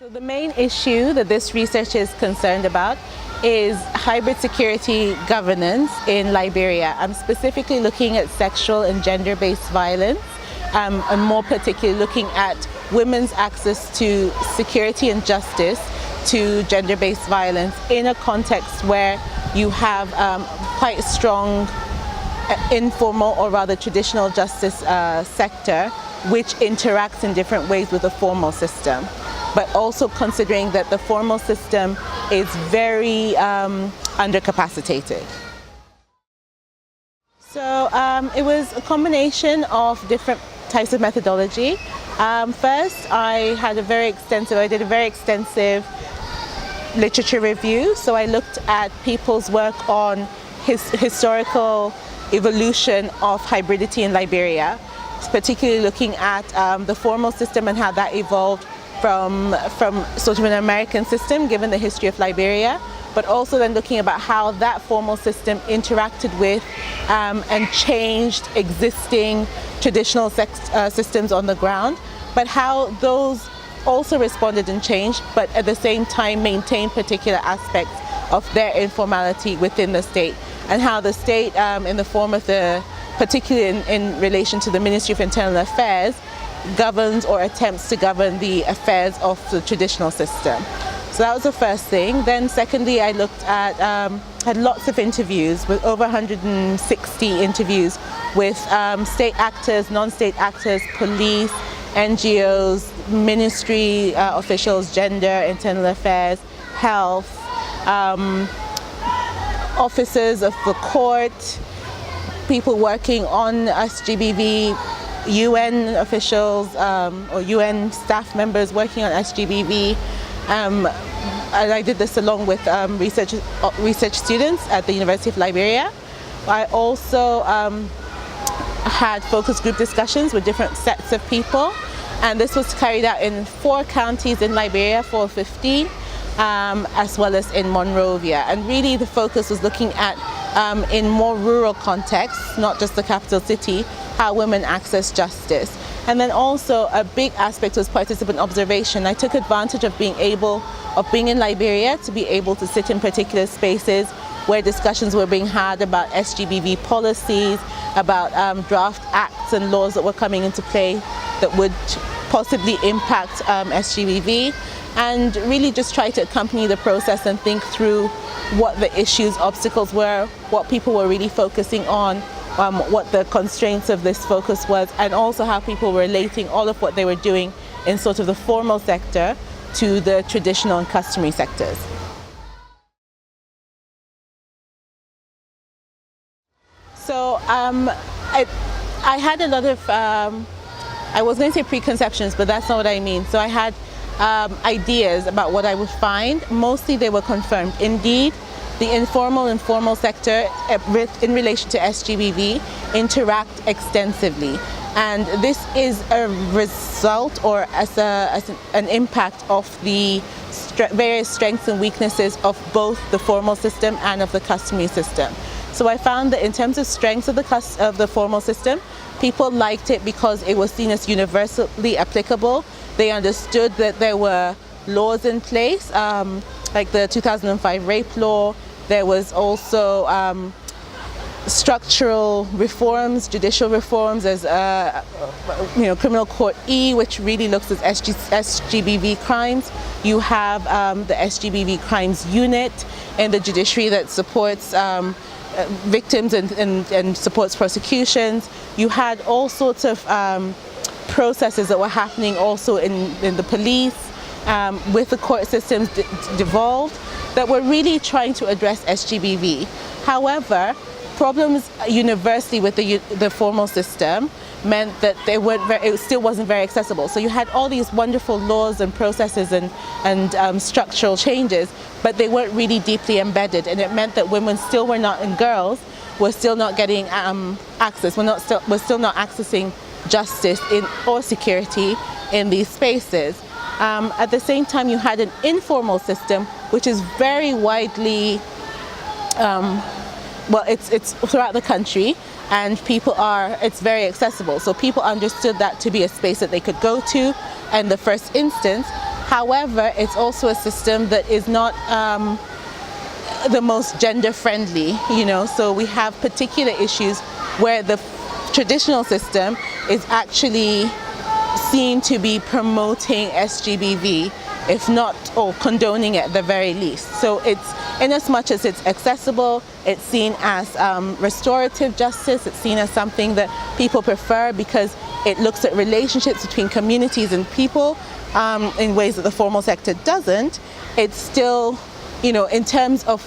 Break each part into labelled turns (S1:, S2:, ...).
S1: So the main issue that this research is concerned about is hybrid security governance in Liberia. I'm specifically looking at sexual and gender-based violence, and more particularly looking at women's access to security and justice to gender-based violence in a context where you have quite strong informal or rather traditional justice sector which interacts in different ways with the formal system, but also considering that the formal system is very undercapacitated. So it was a combination of different types of methodology. First, I did a very extensive literature review. So I looked at people's work on historical evolution of hybridity in Liberia, particularly looking at the formal system and how that evolved from sort of an American system given the history of Liberia, but also then looking about how that formal system interacted with and changed existing traditional systems on the ground, but how those also responded and changed, but at the same time maintained particular aspects of their informality within the state, and how the state in the form of particularly in relation to the Ministry of Internal Affairs, governs or attempts to govern the affairs of the traditional system. So that was the first thing. Then secondly, I looked at, had lots of interviews, with over 160 interviews with state actors, non-state actors, police, NGOs, ministry officials, gender, internal affairs, health, officers of the court, people working on SGBV, UN officials or UN staff members working on SGBV. And I did this along with research students at the University of Liberia. I also had focus group discussions with different sets of people, and this was carried out in 4 counties in Liberia, 415, as well as in Monrovia. And really the focus was looking at, in more rural contexts, not just the capital city, how women access justice. And then also a big aspect was participant observation. I took advantage of being in Liberia to be able to sit in particular spaces where discussions were being had about SGBV policies, about draft acts and laws that were coming into play that would possibly impact SGBV, and really just try to accompany the process and think through what the issues, obstacles were, what people were really focusing on, what the constraints of this focus was, and also how people were relating all of what they were doing in sort of the formal sector to the traditional and customary sectors. So I had a lot of, I was going to say preconceptions, but that's not what I mean. So I had ideas about what I would find. Mostly they were confirmed. Indeed, the informal and formal sector in relation to SGBV interact extensively. And this is a result or as an impact of the various strengths and weaknesses of both the formal system and of the customary system. So I found that in terms of strengths of the formal system, people liked it because it was seen as universally applicable. They understood that there were laws in place, like the 2005 rape law. There was also structural reforms, judicial reforms, as Criminal Court E, which really looks at SGBV crimes. You have the SGBV crimes unit in the judiciary that supports victims and supports prosecutions. You had all sorts of processes that were happening also in the police, with the court systems devolved, that were really trying to address SGBV. However, problems universally with the formal system meant that it still wasn't very accessible. So you had all these wonderful laws and processes and structural changes, but they weren't really deeply embedded, and it meant that women still were not, and girls were still not getting access. We're still not accessing justice or security in these spaces. At the same time, you had an informal system, which is very widely, well, it's throughout the country, and it's very accessible. So people understood that to be a space that they could go to in the first instance. However, it's also a system that is not the most gender friendly, so we have particular issues where the traditional system is actually seen to be promoting SGBV, if not, or condoning it at the very least. So it's, in as much as it's accessible, it's seen as restorative justice, it's seen as something that people prefer because it looks at relationships between communities and people in ways that the formal sector doesn't. It's still, in terms of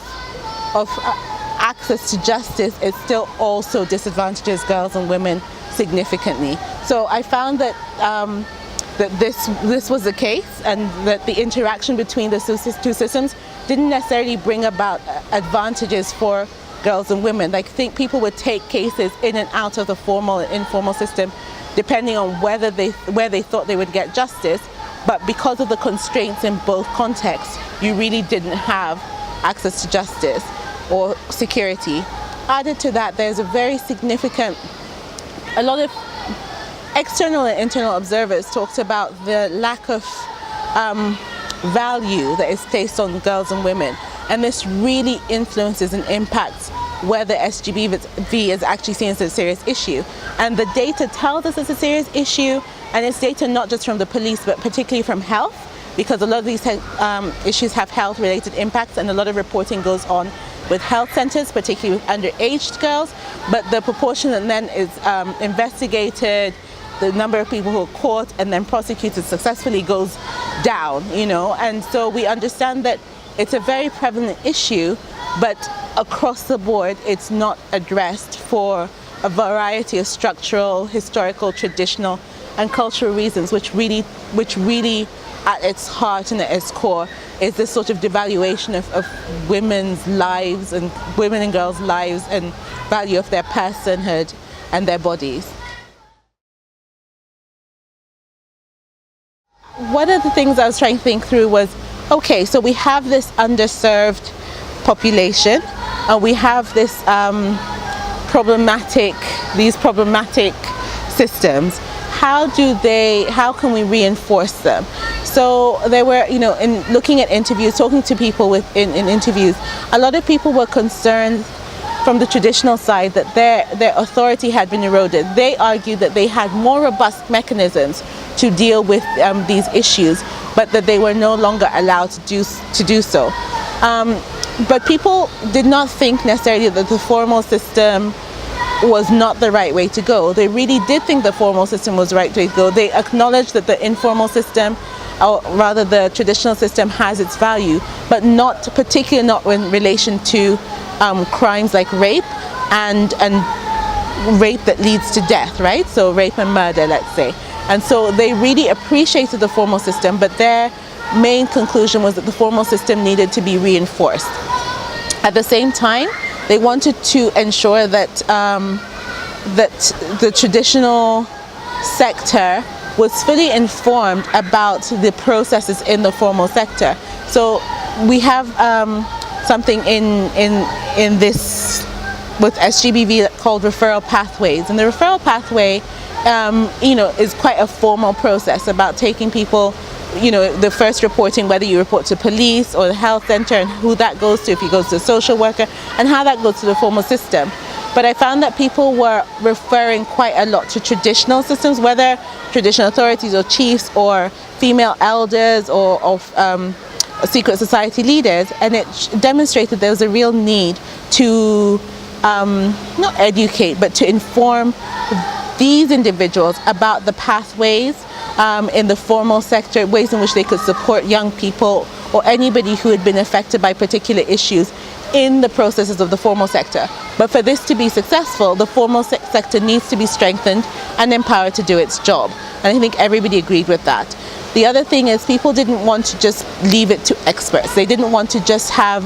S1: access to justice, it still also disadvantages girls and women significantly. So I found that that this was the case, and that the interaction between the two systems didn't necessarily bring about advantages for girls and women. I think people would take cases in and out of the formal and informal system depending on where they thought they would get justice, but because of the constraints in both contexts, you really didn't have access to justice or security. Added to that, there's a very significant, a lot of external and internal observers talked about the lack of value that is placed on girls and women, and this really influences and impacts whether SGBV is actually seen as a serious issue. And the data tells us it's a serious issue, and it's data not just from the police but particularly from health, because a lot of these issues have health related impacts, and a lot of reporting goes on with health centers, particularly with underage girls, but the proportion that then is investigated, the number of people who are caught and then prosecuted successfully goes down, and so we understand that it's a very prevalent issue, but across the board it's not addressed for a variety of structural, historical, traditional and cultural reasons, which really at its heart and at its core is this sort of devaluation of women's lives and women and girls' lives and value of their personhood and their bodies. One of the things I was trying to think through was, okay, so we have this underserved population, and we have this problematic systems. How can we reinforce them? So there were, in looking at interviews, talking to people in interviews, a lot of people were concerned from the traditional side that their authority had been eroded. They argued that they had more robust mechanisms to deal with these issues, but that they were no longer allowed to do so. But people did not think necessarily that the formal system was not the right way to go. They really did think the formal system was the right way to go. They acknowledged that the informal system, or rather the traditional system, has its value, but particularly not in relation to crimes like rape and rape that leads to death, right? So rape and murder, let's say. And so they really appreciated the formal system, but their main conclusion was that the formal system needed to be reinforced. At the same time, they wanted to ensure that the traditional sector was fully informed about the processes in the formal sector. So we have something in this with SGBV called referral pathways, and the referral pathway is quite a formal process about taking people, the first reporting, whether you report to police or the health center, and who that goes to, if he goes to a social worker, and how that goes to the formal system. But I found that people were referring quite a lot to traditional systems, whether traditional authorities or chiefs or female elders or secret society leaders, and it demonstrated there was a real need to not educate, but to inform these individuals about the pathways in the formal sector, ways in which they could support young people or anybody who had been affected by particular issues in the processes of the formal sector. But for this to be successful, the formal sector needs to be strengthened and empowered to do its job. And I think everybody agreed with that. The other thing is, people didn't want to just leave it to experts. They didn't want to just have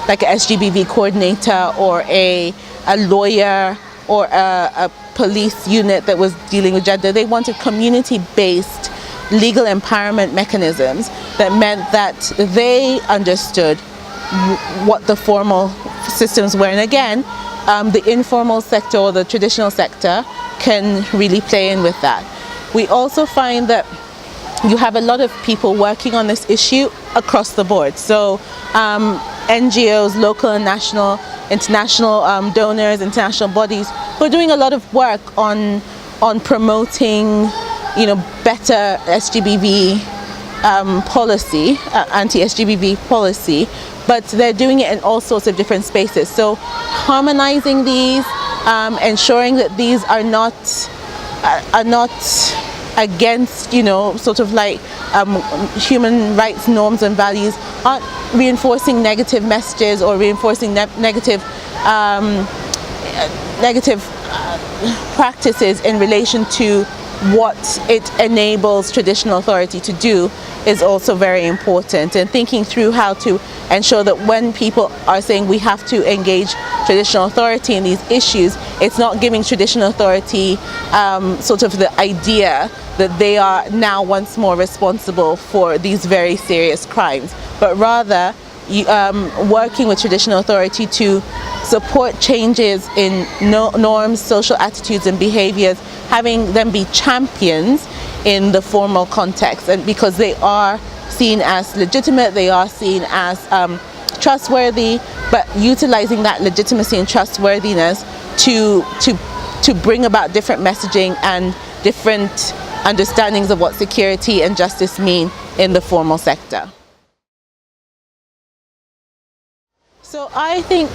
S1: like a SGBV coordinator or a lawyer or a police unit that was dealing with gender. They wanted community-based legal empowerment mechanisms that meant that they understood what the formal systems were. And again, the informal sector or the traditional sector can really play in with that. We also find that you have a lot of people working on this issue across the board. So NGOs, local and national, international donors, international bodies who are doing a lot of work on promoting, better SGBV policy, anti-SGBV policy, but they're doing it in all sorts of different spaces. So harmonizing these, ensuring that these are not against, sort of like human rights norms and values, aren't reinforcing negative messages or reinforcing negative practices in relation to what it enables traditional authority to do is also very important. And thinking through how to ensure that when people are saying we have to engage traditional authority in these issues, it's not giving traditional authority sort of the idea that they are now once more responsible for these very serious crimes, but rather working with traditional authority to support changes in norms, social attitudes and behaviors, having them be champions in the formal context, and because they are seen as legitimate, they are seen as trustworthy, but utilizing that legitimacy and trustworthiness to bring about different messaging and different understandings of what security and justice mean in the formal sector. So I think,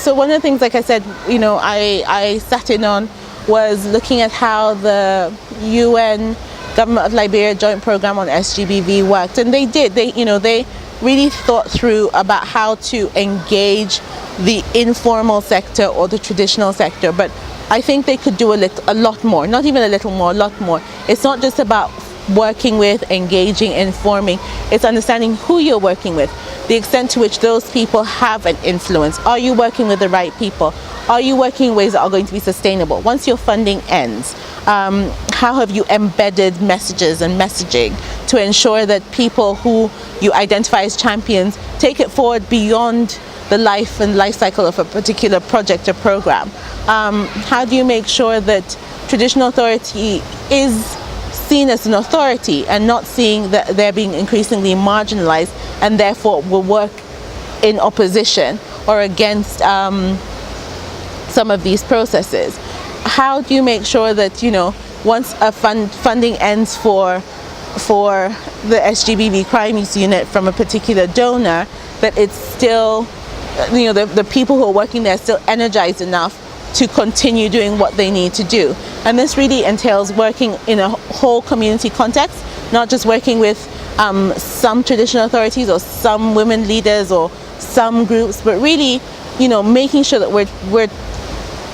S1: so one of the things, like I said, I sat in on was looking at how the UN Government of Liberia Joint Program on SGBV worked, and they really thought through about how to engage the informal sector or the traditional sector. But I think they could do a lot more, not even a little more, a lot more. It's not just about working with, engaging, informing. It's understanding who you're working with, the extent to which those people have an influence. Are you working with the right people? Are you working in ways that are going to be sustainable? Once your funding ends, how have you embedded messages and messaging to ensure that people who you identify as champions take it forward beyond the life cycle of a particular project or program? How do you make sure that traditional authority is seen as an authority and not seeing that they're being increasingly marginalized and therefore will work in opposition or against some of these processes? How do you make sure that, once a funding ends for the SGBV crimes unit from a particular donor, that it's still, the people who are working there are still energized enough to continue doing what they need to do? And this really entails working in a whole community context, not just working with some traditional authorities or some women leaders or some groups, but really, making sure that we're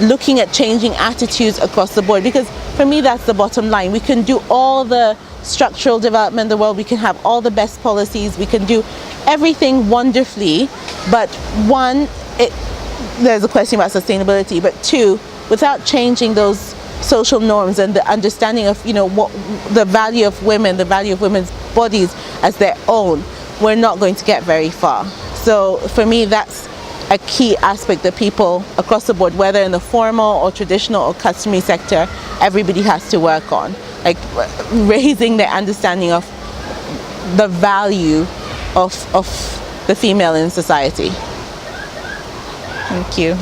S1: looking at changing attitudes across the board. Because for me, that's the bottom line. We can do all the structural development in the world, we can have all the best policies, we can do everything wonderfully, but one, there's a question about sustainability, but two, without changing those social norms and the understanding of what the value of women, the value of women's bodies as their own, we're not going to get very far. So for me, that's a key aspect that people across the board, whether in the formal or traditional or customary sector, everybody has to work on, like raising their understanding of the value of the female in society. Thank you.